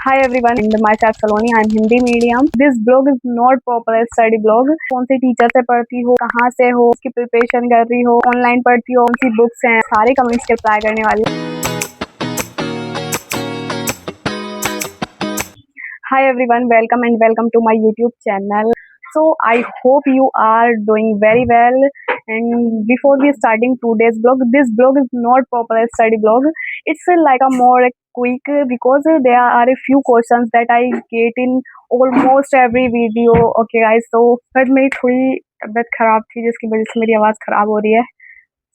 Hi everyone, and myself Saloni. I'm Hindi medium. This blog is not proper study blog. कौन से teacher से पढ़ती हो, कहाँ से हो, उसकी प्रिपरेशन कर रही हो, ऑनलाइन पढ़ती हो, कौन सी बुक्स हैं, सारे कमेंट्स के रिप्लाई करने वाली हूँ. Hi everyone, welcome to my YouTube channel. So I hope you are doing very well. And before we starting today's blog, this blog is not proper study blog. It's like a more quick because there are a few questions that I get in almost every video. Okay guys, so फिर मेरी थोड़ी तबीयत खराब थी जिसकी वजह से मेरी आवाज़ खराब हो रही है.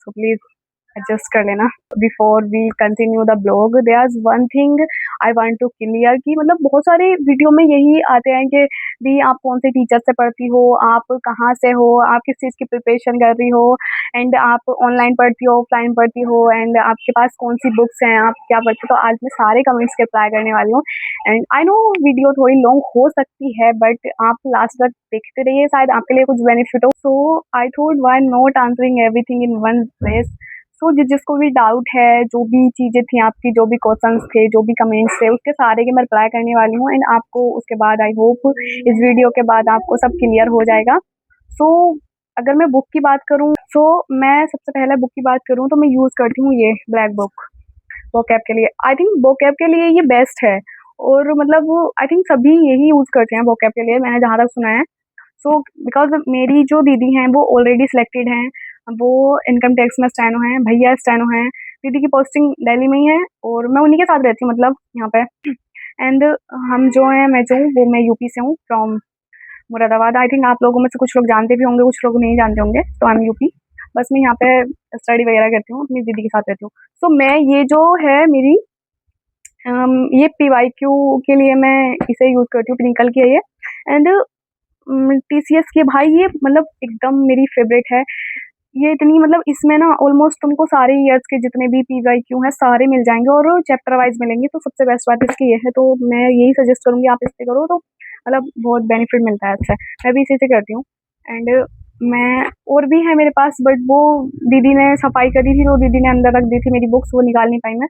So please एडजस्ट कर लेना. Before we continue the blog, there is one thing I want to clear कि मतलब बहुत सारे वीडियो में यही आते हैं कि भी आप कौन से टीचर से पढ़ती हो, आप कहाँ से हो, आप किस चीज़ की प्रिपरेशन कर रही हो, एंड आप ऑनलाइन पढ़ती हो, ऑफलाइन पढ़ती हो, एंड आपके पास कौन सी बुक्स हैं, आप क्या पढ़ती हो. तो आज मैं सारे कमेंट्स के रिप्लाई करने वाली हूँ. एंड आई नो वीडियो थोड़ी लॉन्ग हो सकती है, बट आप लास्ट तक देखते रहिए, शायद आपके लिए कुछ बेनिफिट हो. So I thought why not answering everything in one place. तो जिसको भी डाउट है, जो भी चीज़ें थी आपकी, जो भी क्वेश्चंस थे, जो भी कमेंट्स थे, उसके सारे के मैं रिप्लाई करने वाली हूँ. एंड आपको उसके बाद आई होप इस वीडियो के बाद आपको सब क्लियर हो जाएगा. सो अगर मैं बुक की बात करूँ, सो मैं सबसे पहले बुक की बात करूँ तो मैं यूज़ करती हूँ ये ब्लैक बुक वोकैब के लिए. आई थिंक वोकैब के लिए ये बेस्ट है, और मतलब आई थिंक सभी यही यूज़ करते हैं वोकैब के लिए, मैंने जहाँ तक सुना है. सो बिकॉज मेरी जो दीदी हैं वो ऑलरेडी सिलेक्टेड हैं, वो इनकम टैक्स में स्टेनो हैं, भैया स्टेनो हैं. दीदी की पोस्टिंग दिल्ली में ही है और मैं उन्हीं के साथ रहती हूँ, मतलब यहाँ पे. एंड हम जो हैं, मैं जो हूँ वो मैं यूपी से हूँ, फ्रॉम मुरादाबाद. आई थिंक आप लोगों में से कुछ लोग जानते भी होंगे, कुछ लोग नहीं जानते होंगे. तो आई एम यूपी. बस मैं यहाँ पे स्टडी वगैरह करती हूँ, अपनी दीदी के साथ रहती हूँ. सो मैं ये जो है मेरी ये PYQ के लिए मैं इसे यूज़ करती हूँ, टेक्निकल की है ये. एंड TCS की भाई, ये मतलब एकदम मेरी फेवरेट है. ये इतनी मतलब इसमें ना ऑलमोस्ट तुमको सारे ईयर्स के जितने भी PYQ हैं सारे मिल जाएंगे और चैप्टर वाइज मिलेंगे. तो सबसे बेस्ट बात इसकी ये है, तो मैं यही सजेस्ट करूँगी आप इससे करो, तो मतलब बहुत बेनिफिट मिलता है इससे. मैं भी इसी से करती हूँ. एंड मैं और भी है मेरे पास, बट वो दीदी ने सफाई करी थी तो दीदी ने अंदर रख दी थी मेरी बुक्स, वो निकाल नहीं पाई मैं.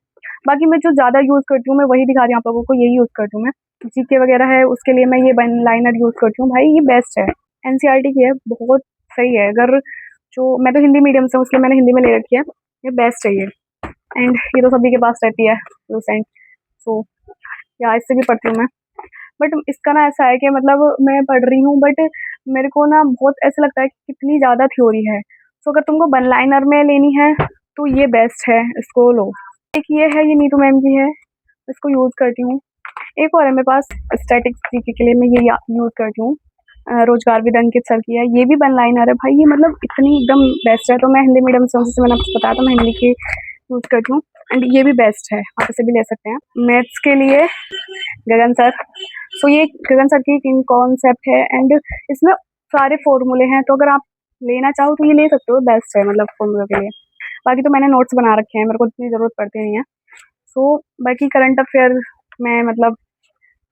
बाकी मैं जो ज़्यादा यूज़ करती हूँ मैं वही दिखा रही हूँ आप लोगों को, यही यूज़ करती हूँ मैं. GK वगैरह है उसके लिए मैं ये वन लाइनर यूज़ करती हूँ. भाई ये बेस्ट है, NCERT की है, बहुत सही है. अगर जो मैं तो हिंदी मीडियम से हूँ इसलिए मैंने हिंदी में ले रखी है, ये बेस्ट है ये. एंड ये तो सभी के पास रहती है लूसेंट. सो या इससे भी पढ़ती हूँ मैं. बट इसका ना ऐसा है कि मतलब मैं पढ़ रही हूँ, बट मेरे को ना बहुत ऐसा लगता है कि कितनी ज़्यादा थ्योरी है. सो अगर तुमको वन लाइनर में लेनी है तो ये बेस्ट है, इसको लो. एक ये है, ये नीतू मैम की है, इसको यूज़ करती हूँ. एक और है मेरे पास स्टैटिक्स GK के लिए, मैं ये यूज़ करती हूँ. रोजगार विद अंकित सर की है, ये भी वन लाइनर है. भाई ये मतलब इतनी एकदम बेस्ट है. तो मैं हिंदी मीडियम से हूँ, जैसे मैंने आपको बताया, तो मैं हिंदी की यूज़ करती हूँ. एंड ये भी बेस्ट है, आप इसे भी ले सकते हैं. मैथ्स के लिए गगन सर. सो ये गगन सर की किंग कॉन्सेप्ट है, एंड इसमें सारे फॉर्मूले हैं, तो अगर आप लेना चाहो तो ये ले सकते हो, बेस्ट है मतलब फॉर्मूले के लिए. बाकी तो मैंने नोट्स बना रखे हैं, मेरे को इतनी ज़रूरत पड़ती नहीं है. सो बाकी करंट अफेयर में मतलब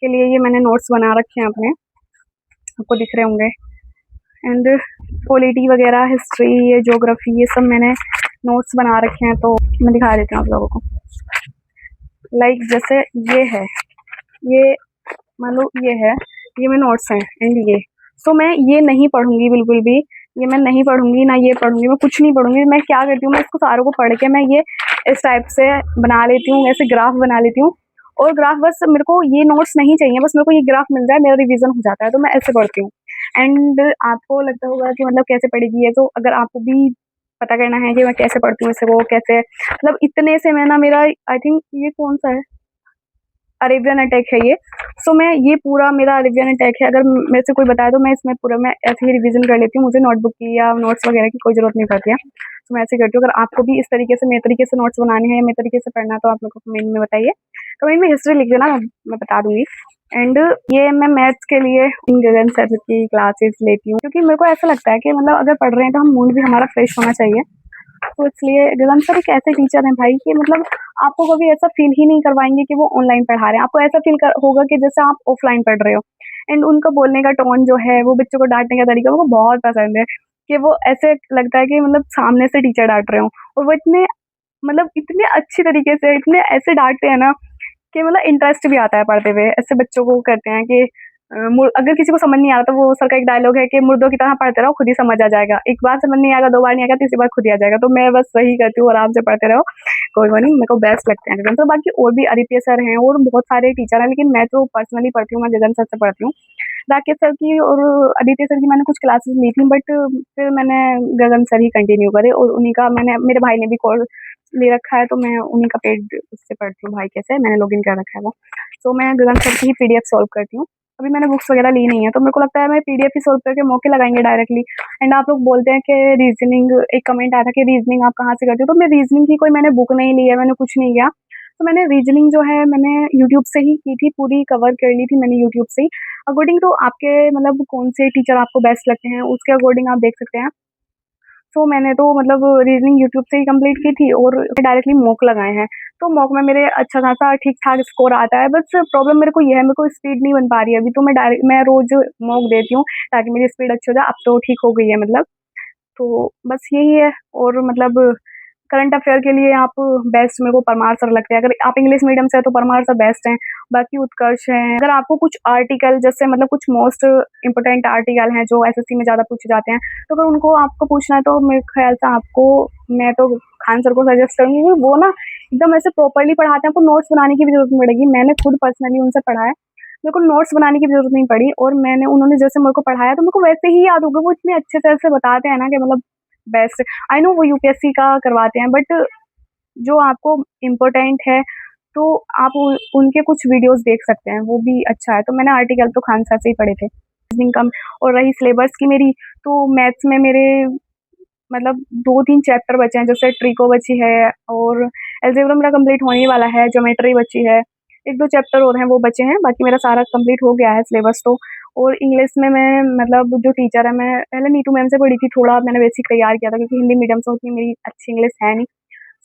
के लिए ये मैंने नोट्स बना रखे हैं अपने, आपको दिख रहे होंगे. एंड पॉलिटी वगैरह, हिस्ट्री, ये ज्योग्राफी, ये सब मैंने नोट्स बना रखे हैं, तो मैं दिखा देती हूँ आप लोगों को. लाइक जैसे ये है, ये मान लो ये है, ये मेरे नोट्स हैं. एंड ये सो मैं ये नहीं पढ़ूंगी बिल्कुल भी, ये मैं नहीं पढ़ूंगी, ना ये पढ़ूंगी, मैं कुछ नहीं पढ़ूंगी. मैं क्या करती हूँ, मैं इसको सारों को पढ़ के मैं ये इस टाइप से बना लेती हूँ, ऐसे ग्राफ बना लेती हूँ. और ग्राफ बस मेरे को ये नोट्स नहीं चाहिए, बस मेरे को ये ग्राफ मिल जाए, मेरा रिवीजन हो जाता है, तो मैं ऐसे पढ़ती हूँ. एंड आपको लगता होगा कि मतलब कैसे पढ़ेगी ये, तो अगर आपको भी पता करना है कि मैं कैसे पढ़ती हूँ इसे, वो कैसे मतलब इतने से मैं ना, मेरा आई थिंक ये कौन सा है, अरेबियन अटैक है ये. सो मैं ये पूरा मेरा अरेबियन अटैक है. अगर मेरे से कोई बताए तो मैं इसमें पूरा मैं ऐसे ही रिवीजन कर लेती हूँ, मुझे नोटबुक की या नोट्स वगैरह की कोई ज़रूरत नहीं पड़ती है. तो मैं ऐसे करती हूँ. अगर आपको भी इस तरीके से, मेरे तरीके से नोट्स बनाने हैं, मेरे तरीके से पढ़ना है, तो आप मेरे को कमेंट में बताइए. कमेंट में हिस्ट्री लिख देना, मैं बता दूंगी. एंड ये मैं मैथ्स के लिए गगन सर की क्लासेस लेती हूँ, क्योंकि मेरे को ऐसा लगता है कि मतलब अगर पढ़ रहे हैं तो हम मूड भी हमारा फ्रेश होना चाहिए. तो इसलिए गगन सर एक ऐसे टीचर हैं भाई कि मतलब आपको कभी ऐसा फील ही नहीं करवाएंगे कि वो ऑनलाइन पढ़ा रहे हैं. आपको ऐसा फील होगा कि जैसे आप ऑफलाइन पढ़ रहे हो. एंड उनका बोलने का टोन जो है, वो बच्चों को डांटने का तरीका, वो बहुत पसंद है. कि वो ऐसे लगता है कि मतलब सामने से टीचर डांट रहे हो, और वो इतने मतलब इतने अच्छी तरीके से, इतने ऐसे डांटते हैं ना कि मतलब इंटरेस्ट भी आता है पढ़ते हुए। ऐसे बच्चों को करते हैं कि अगर किसी को समझ नहीं आ रहा तो वो सर का एक डायलॉग है कि मुर्दों की तरह पढ़ते रहो, खुद ही समझ आ जाएगा। एक बार समझ नहीं आएगा, 2 बार नहीं आएगा, तीसरी बार खुद ही आ जाएगा। तो मैं बस वही करती हूँ, आराम से पढ़ते रहो, कोई वो नहीं। मेरे को बेस्ट लगते हैं गगन सर। बाकी और भी आदित्य सर हैं और बहुत सारे टीचर हैं, लेकिन मैं तो पर्सनली पढ़ती हूँ, मैं गगन सर से पढ़ती हूँ। राकेश सर की और आदित्य सर की मैंने कुछ क्लासेस ली थी, बट फिर मैंने गगन सर ही कंटिन्यू करे, और उन्हीं का मैंने, मेरे भाई ने भी कोर्स ले रखा है, तो मैं उन्हीं का पेड उससे पढ़ती हूँ, भाई के से मैंने लॉगिन कर रखा है वो। तो मैं गगन सर की ही पीडीएफ सॉल्व करती हूँ। अभी मैंने बुक्स वगैरह ली नहीं है, तो मेरे को लगता है मैं पीडीएफ ही सॉल्व करके मौके लगाएंगे डायरेक्टली। एंड आप लोग बोलते हैं कि रीजनिंग, एक कमेंट आया था कि रीजनिंग आप कहाँ से करते हो, तो मैं रीजनिंग की कोई मैंने बुक नहीं ली है, मैंने कुछ नहीं किया। तो मैंने रीजनिंग जो है मैंने यूट्यूब से ही की थी, पूरी कवर कर ली थी मैंने यूट्यूब से ही। अकॉर्डिंग टू आपके मतलब कौन से टीचर आपको बेस्ट लगते हैं, उसके अकॉर्डिंग आप देख सकते हैं। तो मैंने तो मतलब रीजनिंग यूट्यूब से ही कंप्लीट की थी और डायरेक्टली मॉक लगाए हैं। तो मॉक में मेरे अच्छा खासा ठीक-ठाक स्कोर आता है, बस प्रॉब्लम मेरे को ये है, मेरे को स्पीड नहीं बन पा रही है अभी। तो मैं रोज़ मॉक देती हूँ ताकि मेरी स्पीड अच्छी हो जाए। अब तो ठीक हो गई है मतलब। तो बस यही है। और मतलब करंट अफेयर के लिए आप बेस्ट मेरे को परमार सर लगते हैं। अगर आप इंग्लिश मीडियम से हैं तो परमार सर बेस्ट हैं। बाकी उत्कर्ष हैं। अगर आपको कुछ आर्टिकल जैसे मतलब कुछ मोस्ट इम्पोर्टेंट आर्टिकल हैं जो एसएससी में ज़्यादा पूछे जाते हैं, तो अगर उनको आपको पूछना है तो मेरे ख्याल से आपको, मैं तो खान सर को सजेस्ट करूँगी, क्योंकि वो ना एकदम ऐसे प्रॉपर्ली पढ़ाते हैं, आपको नोट्स बनाने की भी ज़रूरत नहीं पड़ेगी। मैंने खुद पर्सनली उनसे पढ़ा है। मेरे को नोट्स बनाने की भी ज़रूरत नहीं पड़ी, और मैंने, उन्होंने जैसे मेरे को पढ़ाया तो मेरे को वैसे ही याद होगा। वो इतने अच्छे से ऐसे बताते हैं ना कि मतलब बेस्ट। आई नो वो यूपीएससी का करवाते हैं, बट जो आपको इम्पोर्टेंट है तो आप उनके कुछ वीडियोस देख सकते हैं, वो भी अच्छा है। तो मैंने आर्टिकल तो खान सर से ही पढ़े थे। रीजनिंग कम। और रही सिलेबस की मेरी, तो मैथ्स में मेरे मतलब 2-3 चैप्टर बचे हैं, जैसे ट्रिको बची है, और अलजेब्रा मेरा कंप्लीट होने वाला है, ज्योमेट्री बची है, 1-2 चैप्टर और हैं वो बचे हैं, बाकी मेरा सारा कंप्लीट हो गया है सिलेबस तो। और इंग्लिश में मैं मतलब जो टीचर है, मैं पहले नीतू मैम से पढ़ी थी, थोड़ा मैंने बेसिक तैयार किया था क्योंकि हिंदी मीडियम से उतनी मेरी अच्छी इंग्लिश है नहीं।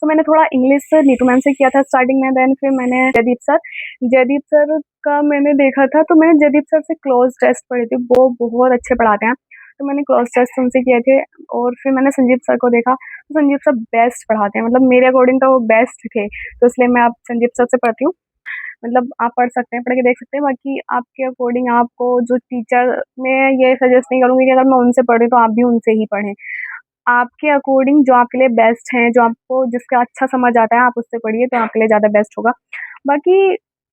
तो मैंने थोड़ा इंग्लिश नीतू मैम से किया था स्टार्टिंग में, देन फिर मैंने जयदीप सर का मैंने देखा था, तो मैंने जयदीप सर से क्लोज टेस्ट पढ़े थे, वो बहुत अच्छे पढ़ाते हैं। तो मैंने क्लोज टेस्ट उनसे किए थे, और फिर मैंने संजीव सर को देखा, तो संजीव सर बेस्ट पढ़ाते हैं, मतलब मेरे अकॉर्डिंग तो वो बेस्ट थे, तो इसलिए मैं अब संजीव सर से पढ़ती हूँ। मतलब आप पढ़ सकते हैं, पढ़ के देख सकते हैं। बाकी आपके अकॉर्डिंग आपको जो टीचर, मैं ये सजेस्ट नहीं करूँगी कि अगर मैं उनसे पढ़ी तो आप भी उनसे ही पढ़ें। आपके अकॉर्डिंग जो आपके लिए बेस्ट हैं, जो आपको जिसका अच्छा समझ आता है, आप उससे पढ़िए तो आपके लिए ज़्यादा बेस्ट होगा। बाकी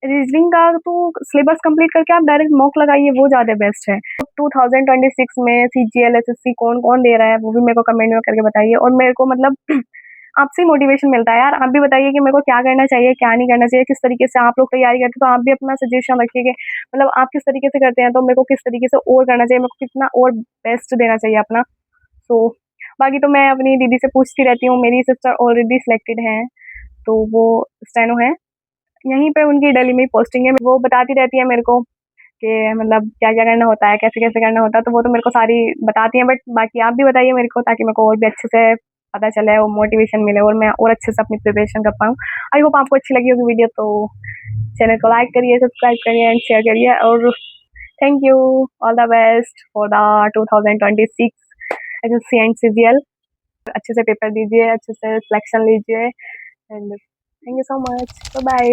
रीजनिंग का तो सिलेबस कंप्लीट करके आप डायरेक्ट मॉक लगाइए, वो ज़्यादा बेस्ट है। 2026 में सीजीएल, एसएससी कौन-कौन दे रहा है, वो भी मेरे को कमेंट में करके बताइए, और मेरे को मतलब आपसे ही मोटिवेशन मिलता है यार। आप भी बताइए कि मेरे को क्या करना चाहिए, क्या नहीं करना चाहिए, किस तरीके से आप लोग तैयारी करते हैं, तो आप भी अपना सजेशन रखिए कि मतलब आप किस तरीके से करते हैं, तो मेरे को किस तरीके से और करना चाहिए, मेरे को कितना और बेस्ट देना चाहिए अपना। तो बाकी तो मैं अपनी दीदी से पूछती रहती हूँ, मेरी सिस्टर ऑलरेडी सिलेक्टेड हैं, तो वो स्टेनो है, यहीं पे उनकी दिल्ली में ही पोस्टिंग है। वो बताती रहती है मेरे को कि मतलब क्या-क्या करना होता है, कैसे-कैसे करना होता है, तो वो तो मेरे को सारी बताती हैं। बट बाकी आप भी बताइए मेरे को, ताकि मेरे को और भी अच्छे से पता चले और मोटिवेशन मिले, और मैं और अच्छे से अपनी प्रिपरेशन कर पाऊँ। आई होप आपको अच्छी लगी होगी वीडियो, तो चैनल को लाइक करिए, सब्सक्राइब करिए एंड शेयर करिए, और thank you. All the best for the 2026 SSC and CGL. अच्छे से पेपर दीजिए, अच्छे से सिलेक्शन लीजिए, and thank you so much. Bye bye.